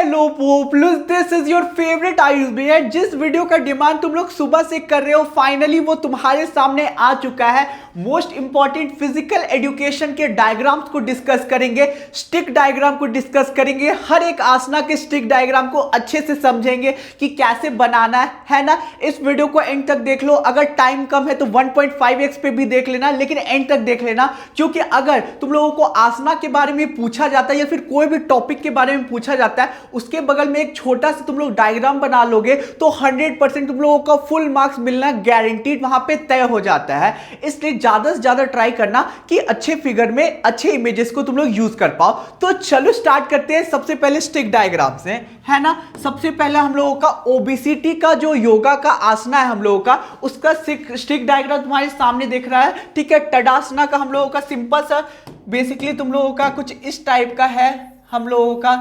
Hello पॉपुलर्स, this is your favourite Ayush भैया। जिस video का डिमांड तुम लोग सुबह से कर रहे हो, फाइनली वो तुम्हारे सामने आ चुका है। मोस्ट इंपॉर्टेंट फिजिकल एजुकेशन के डायग्राम्स को डिस्कस करेंगे, स्टिक डायग्राम को डिस्कस करेंगे, हर एक आसना के स्टिक डायग्राम को अच्छे से समझेंगे कि कैसे बनाना है ना। इस वीडियो को एंड तक देख लो। अगर टाइम कम है तो 1.5x पे भी देख लेना, लेकिन एंड तक देख लेना, क्योंकि अगर तुम लोगों को आसना के बारे में पूछा जाता है या फिर कोई भी टॉपिक के बारे में पूछा जाता है, उसके बगल में एक छोटा सा तुम लोग डायग्राम बना लोगे तो 100% तुम लोगों का फुल मार्क्स मिलना गारंटीड वहां पे तय हो जाता है। इसलिए ज्यादा से ज्यादा ट्राई करना कि अच्छे फिगर में अच्छे इमेजेस को तुम लोग यूज कर पाओ। तो चलो स्टार्ट करते हैं सबसे पहले स्टिक डायग्राम से, है ना। सबसे पहले हम लोगों का ओबेसिटी का जो योगा का आसना है हम लोगों का, उसका स्टिक डायग्राम तुम्हारे सामने दिख रहा है, ठीक है। तड़ासना का हम लोगों का सिंपल सा बेसिकली तुम लोगों का कुछ इस टाइप का है हम लोगों का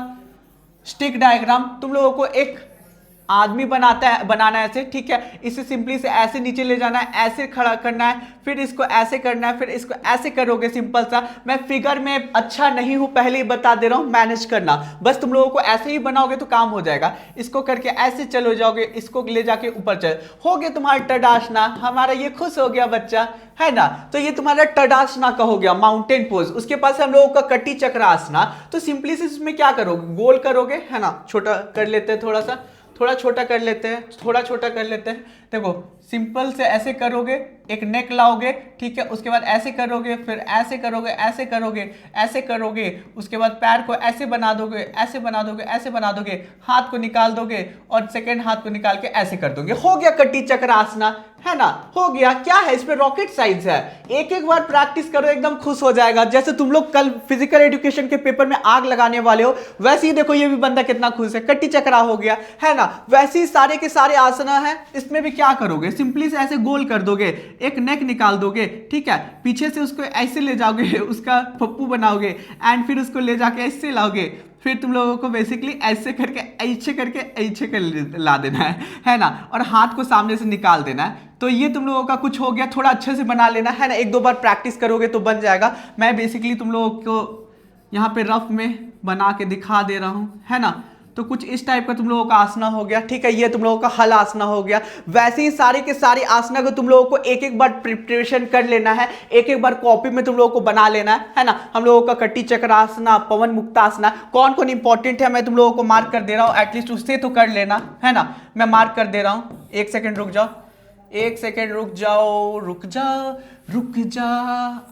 स्टिक डायग्राम। तुम लोगों को एक आदमी बनाना है ऐसे, ठीक है। इसे सिंपली से ऐसे नीचे ले जाना है, ऐसे खड़ा करना है, फिर इसको ऐसे करना है, फिर इसको ऐसे करोगे सिंपल सा। मैं फिगर में अच्छा नहीं हूं, पहले ही बता दे रहा हूं, मैनेज करना। बस तुम लोगों को ऐसे ही बनाओगे तो काम हो जाएगा। इसको करके ऐसे चलो जाओगे, इसको ले जाके ऊपर चल हो गया तुम्हारा तड़ासना। हमारा ये खुश हो गया बच्चा, है ना। तो ये तुम्हारा तड़ासना का हो गया, माउंटेन पोज। उसके पास हम लोगों का कटी चक्रासना। तो सिंपली से इसमें क्या करोगे, गोल करोगे, है ना। छोटा कर लेते हैं, थोड़ा छोटा कर लेते हैं, थोड़ा छोटा कर लेते हैं। देखो सिंपल से ऐसे करोगे, एक नेक लाओगे, ठीक है। उसके बाद ऐसे करोगे, फिर ऐसे करोगे, ऐसे करोगे, ऐसे करोगे। उसके बाद पैर को ऐसे बना दोगे, ऐसे बना दोगे, ऐसे बना दोगे, हाथ को निकाल दोगे और सेकेंड हाथ को निकाल के ऐसे कर दोगे। हो गया कटी चक्रासना, है ना। हो गया। क्या है इसमें रॉकेट साइंस है। एक एक बार प्रैक्टिस करो, एकदम खुश हो जाएगा। जैसे तुम लोग कल फिजिकल एजुकेशन के पेपर में आग लगाने वाले हो, वैसे ही देखो ये भी बंदा कितना खुश है, कटी चक्रा हो गया, है ना। वैसे ही सारे के सारे आसना है। इसमें भी क्या करोगे, सिंपली से ऐसे गोल कर दोगे, एक नेक निकाल दोगे, ठीक है। पीछे से उसको ऐसे ले जाओगे, उसका पप्पू बनाओगे एंड फिर उसको ले जाके ऐसे लाओगे। फिर तुम लोगों को बेसिकली ऐसे करके ऐसे कर ला देना है ना। और हाथ को सामने से निकाल देना है। तो ये तुम लोगों का कुछ हो गया। थोड़ा अच्छे से बना लेना, है ना। एक दो बार प्रैक्टिस करोगे तो बन जाएगा। मैं बेसिकली तुम लोगों को यहाँ पे रफ में बना के दिखा दे रहा हूँ, है ना। तो कुछ इस टाइप का तुम लोगों का आसना हो गया, ठीक है। ये तुम लोगों का हल आसना हो गया। वैसे ही सारे के सारे आसना को तुम लोगों को एक एक बार प्रिपरेशन कर लेना है, एक एक बार कॉपी में तुम लोगों को बना लेना है ना। हम लोगों का कटी चक्रासना, पवन मुक्तासना, कौन कौन इंपॉर्टेंट है मैं तुम लोगों को मार्क कर दे रहा हूँ। एटलीस्ट उससे तो कर लेना, है ना। मैं मार्क कर दे रहा हूँ। एक सेकेंड रुक जाओ, एक सेकेंड रुक जाओ, रुक जा,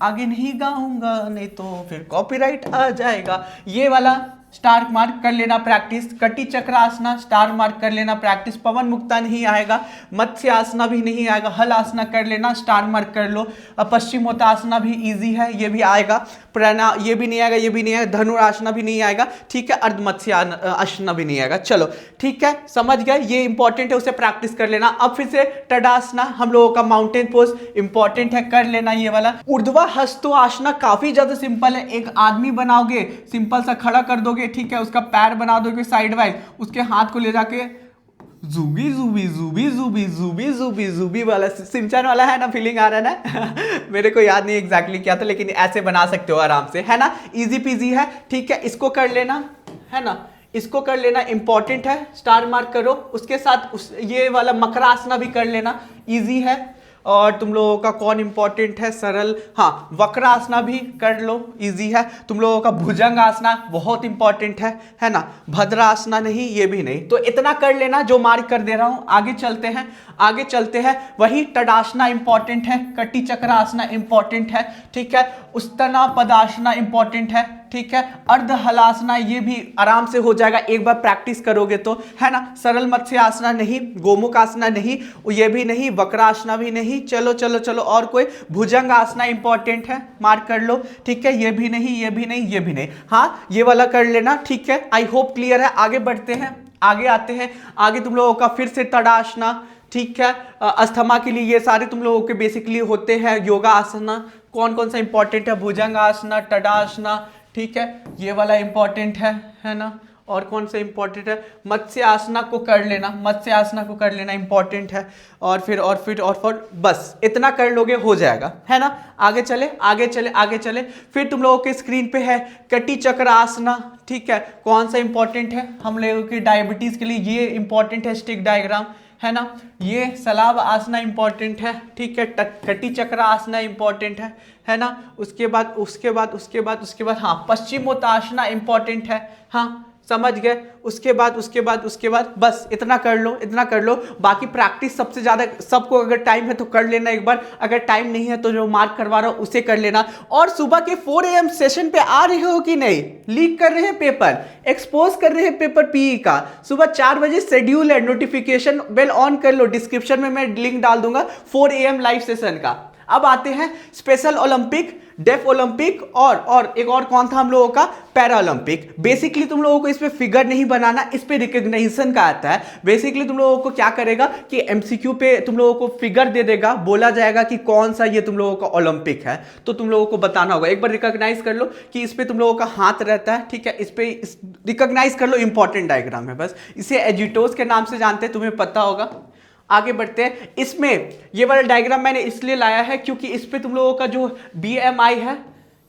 आगे नहीं गाऊंगा नहीं तो फिर कॉपीराइट आ जाएगा। ये वाला स्टार मार्क कर लेना प्रैक्टिस। कटी चक्रासना स्टार मार्क कर लेना प्रैक्टिस। पवन मुक्ता नहीं आएगा, मत्स्य आसना भी नहीं आएगा, हल आसना कर लेना, स्टार मार्क कर लो। पश्चिमोत्तासना भी इजी है, ये भी आएगा। प्रणा ये भी नहीं आएगा, ये भी नहीं आएगा। धनुरासना भी नहीं आएगा, ठीक है। अर्धमत्स्य आसना भी नहीं आएगा। चलो ठीक है, समझ गए। ये इंपॉर्टेंट है, उसे प्रैक्टिस कर लेना। अब फिर से तड़ासना हम लोगों का माउंटेन पोज इंपॉर्टेंट है, कर लेना ये वाला। ऊर्ध्वा हस्तो आसना काफी ज्यादा सिंपल है। एक आदमी बनाओगे, सिंपल सा खड़ा कर दोगे, ठीक है। उसका पैर बना दोगे साइड वाइज, उसके हाथ को ले जाके जूबी जूबी जूबी जूबी जूबी जूबी जूबी वाला सिंचन वाला, है ना। फीलिंग आ रहा है ना। मेरे को याद नहीं एग्जैक्टली क्या था, लेकिन ऐसे बना सकते हो आराम से, है ना। इजी पीजी है, ठीक है। इसको कर लेना, है ना। इसको कर लेना, इंपॉर्टेंट है, स्टार मार्क करो। उसके साथ ये वाला मकरासना भी कर लेना, इजी है। और तुम लोगों का कौन इंपॉर्टेंट है, सरल, हाँ, वक्रासना भी कर लो, इजी है। तुम लोगों का भुजंग आसना बहुत इंपॉर्टेंट है ना। भद्रासना नहीं, ये भी नहीं। तो इतना कर लेना जो मार्क कर दे रहा हूं। आगे चलते हैं। वही तड़ासना इंपॉर्टेंट है, कटी चक्रासना इंपॉर्टेंट है, ठीक है। उस्तना पदासना इंपॉर्टेंट है, ठीक है। अर्ध हलासना ये भी आराम से हो जाएगा, एक बार प्रैक्टिस करोगे तो, है ना। सरल मत्स्य आसना नहीं, गोमुख आसना नहीं, ये भी नहीं, वक्रासना भी नहीं। चलो और कोई भुजंग आसना इंपॉर्टेंट है, मार्क कर लो, ठीक है। ये भी नहीं। हाँ, ये वाला कर लेना, ठीक है। आई होप क्लियर है। आगे बढ़ते हैं, आगे आते हैं। आगे तुम लोगों का फिर से तड़ासना, ठीक है। अस्थमा के लिए ये सारे तुम लोगों के बेसिकली होते हैं योगा आसना। कौन सा इंपॉर्टेंट है, भुजंग आसना, तड़ासना, ठीक है। ये वाला इंपॉर्टेंट है ना। और कौन सा इंपॉर्टेंट है, मत्स्य आसना को कर लेना, मत्स्य आसना को कर लेना इंपॉर्टेंट है। और फिर बस इतना कर लोगे हो जाएगा, है ना। आगे चले आगे चले आगे चले। फिर तुम लोगों के स्क्रीन पे है कटी चक्र आसना, ठीक है। कौन सा इंपॉर्टेंट है, हम लोगों की डायबिटीज के लिए ये इंपॉर्टेंट है, स्टिक डायग्राम, है ना। ये सलाब आसना इंपॉर्टेंट है, ठीक है। कटी चक्र आसना इंपॉर्टेंट है ना। उसके बाद हाँ पश्चिमोत्तासना इंपॉर्टेंट है, हाँ समझ गए। उसके बाद बस इतना कर लो, इतना कर लो। बाकी प्रैक्टिस सबसे ज़्यादा, सबको अगर टाइम है तो कर लेना एक बार, अगर टाइम नहीं है तो जो मार्क करवा रहा हो उसे कर लेना। और सुबह के 4 AM सेशन पे आ रहे हो कि नहीं, लीक कर रहे हैं पेपर, एक्सपोज कर रहे हैं पेपर पीई का। सुबह 4 बजे शेड्यूल है, नोटिफिकेशन बेल ऑन कर लो, डिस्क्रिप्शन में मैं लिंक डाल दूंगा 4 AM लाइव सेशन का। अब आते हैं स्पेशल ओलंपिक, डेफ ओलंपिक और एक और कौन था हम लोगों का, पैरा ओलंपिक। बेसिकली तुम लोगों को इस पे फिगर नहीं बनाना, इस पे रिकॉग्निशन का आता है। बेसिकली तुम लोगों को क्या करेगा कि एमसीक्यू पे तुम लोगों को फिगर दे देगा, बोला जाएगा कि कौन सा ये तुम लोगों का ओलंपिक है, तो तुम लोगों को बताना होगा। एक बार रिकॉग्नाइज कर लो कि इस पे तुम लोगों का हाथ रहता है, ठीक है। इस पे रिकॉग्नाइज कर लो, इंपॉर्टेंट डायग्राम है बस। इसे एजिटोस के नाम से जानते हैं, तुम्हें पता होगा। आगे बढ़ते हैं। इसमें ये वाला डायग्राम मैंने इसलिए लाया है क्योंकि इस पे तुम लोगों का जो BMI है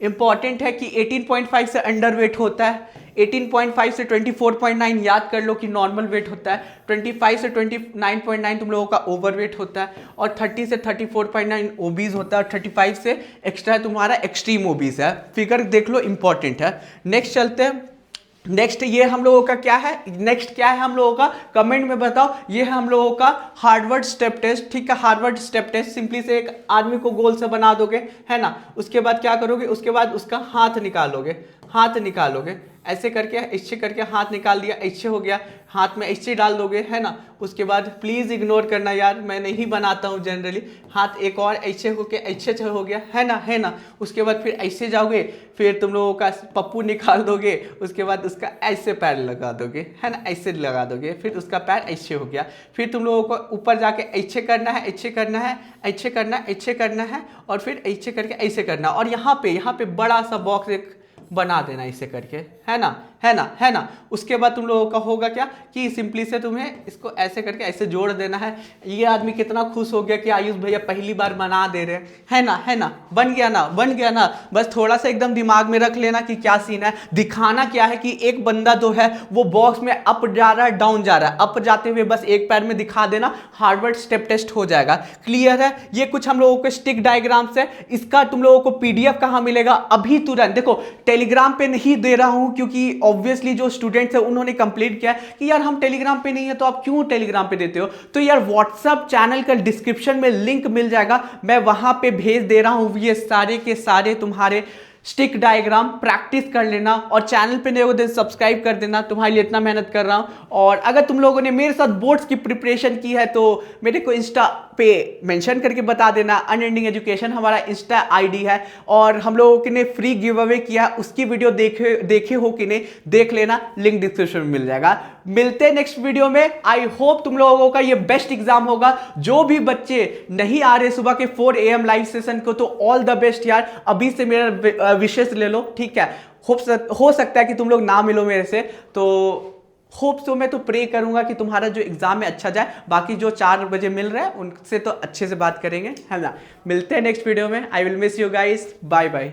इंपॉर्टेंट है कि 18.5 से अंडर वेट होता है, 18.5 से 24.9 याद कर लो कि नॉर्मल वेट होता है, 25 से 29.9 तुम लोगों का ओवर वेट होता है, और 30 से 34.9 ओबीज होता है, और 35 से एक्स्ट्रा है तुम्हारा एक्सट्रीम ओबीज है। फिगर देख लो, इंपॉर्टेंट है। नेक्स्ट चलते हैं। नेक्स्ट ये हम लोगों का क्या है, नेक्स्ट क्या है हम लोगों का, कमेंट में बताओ। ये है हम लोगों का हार्वर्ड स्टेप टेस्ट, ठीक है। हार्वर्ड स्टेप टेस्ट सिंपली से एक आदमी को गोल से बना दोगे, है ना। उसके बाद क्या करोगे, उसके बाद उसका हाथ निकालोगे, ऐसे करके ऐसे करके हाथ निकाल दिया, ऐसे हो गया, हाथ में ऐसे डाल दोगे, है ना। उसके बाद प्लीज इग्नोर करना यार, मैं नहीं बनाता हूँ जनरली। हाथ एक और ऐसे होके ऐसे हो गया, है ना। उसके बाद फिर ऐसे जाओगे, फिर तुम लोगों का पप्पू निकाल दोगे, उसके बाद उसका ऐसे पैर लगा दोगे, है ना, ऐसे लगा दोगे, फिर उसका पैर ऐसे हो गया। फिर तुम लोगों को ऊपर जाके ऐसे करना है, ऐसे करना है, और फिर ऐसे करके ऐसे करना। और यहाँ पे बड़ा सा बॉक्स एक बना देना इसे करके, है ना। उसके बाद तुम लोगों का होगा क्या कि सिंपली से तुम्हें इसको ऐसे करके ऐसे जोड़ देना है। ये आदमी कितना खुश हो गया कि आयुष भैया पहली बार बना दे रहे हैं, है ना। बन गया ना। बस थोड़ा सा एकदम दिमाग में रख लेना कि क्या सीन है। दिखाना क्या है कि एक बंदा जो है वो बॉक्स में अप जा रहा है, डाउन जा रहा है। अप जाते हुए बस एक पैर में दिखा देना, हार्वर्ड स्टेप टेस्ट हो जाएगा। क्लियर है। ये कुछ हम लोगों के स्टिक डायग्राम्स है। इसका तुम लोगों को PDF कहाँ मिलेगा, अभी तुरंत। देखो टेलीग्राम पे नहीं दे रहा हूं क्योंकि ऑब्वियसली जो स्टूडेंट्स है उन्होंने कंप्लीट किया कि यार हम टेलीग्राम पे नहीं है, तो आप क्यों टेलीग्राम पे देते हो। तो यार व्हाट्सएप चैनल का डिस्क्रिप्शन में लिंक मिल जाएगा, मैं वहां पे भेज दे रहा हूं। ये सारे के सारे तुम्हारे स्टिक डायग्राम प्रैक्टिस कर लेना, और चैनल पे नए हो तो सब्सक्राइब कर देना, तुम्हारे लिए इतना मेहनत कर रहा हूं। और अगर तुम लोगों ने मेरे साथ बोर्ड्स की प्रिपरेशन की है तो मेरे को इंस्टा पे मेंशन करके बता देना। अनएंडिंग एजुकेशन हमारा इंस्टा ID है, और हम लोगों ने फ्री गिव अवे किया, उसकी वीडियो देखे हो कि नहीं, देख लेना, लिंक डिस्क्रिप्शन में मिल जाएगा। मिलते हैं नेक्स्ट वीडियो में। आई होप तुम लोगों का ये बेस्ट एग्जाम होगा। जो भी बच्चे नहीं आ रहे सुबह के 4 AM लाइव सेशन को, तो ऑल द बेस्ट यार, अभी से मेरा विशेष ले लो, ठीक है। हो सकता है कि तुम लोग ना मिलो मेरे से, तो होप सो। मैं तो प्रे करूंगा कि तुम्हारा जो एग्जाम है अच्छा जाए। बाकी जो 4 बजे मिल रहा है उनसे तो अच्छे से बात करेंगे, है ना। मिलते हैं नेक्स्ट वीडियो में। I will miss you guys, bye bye.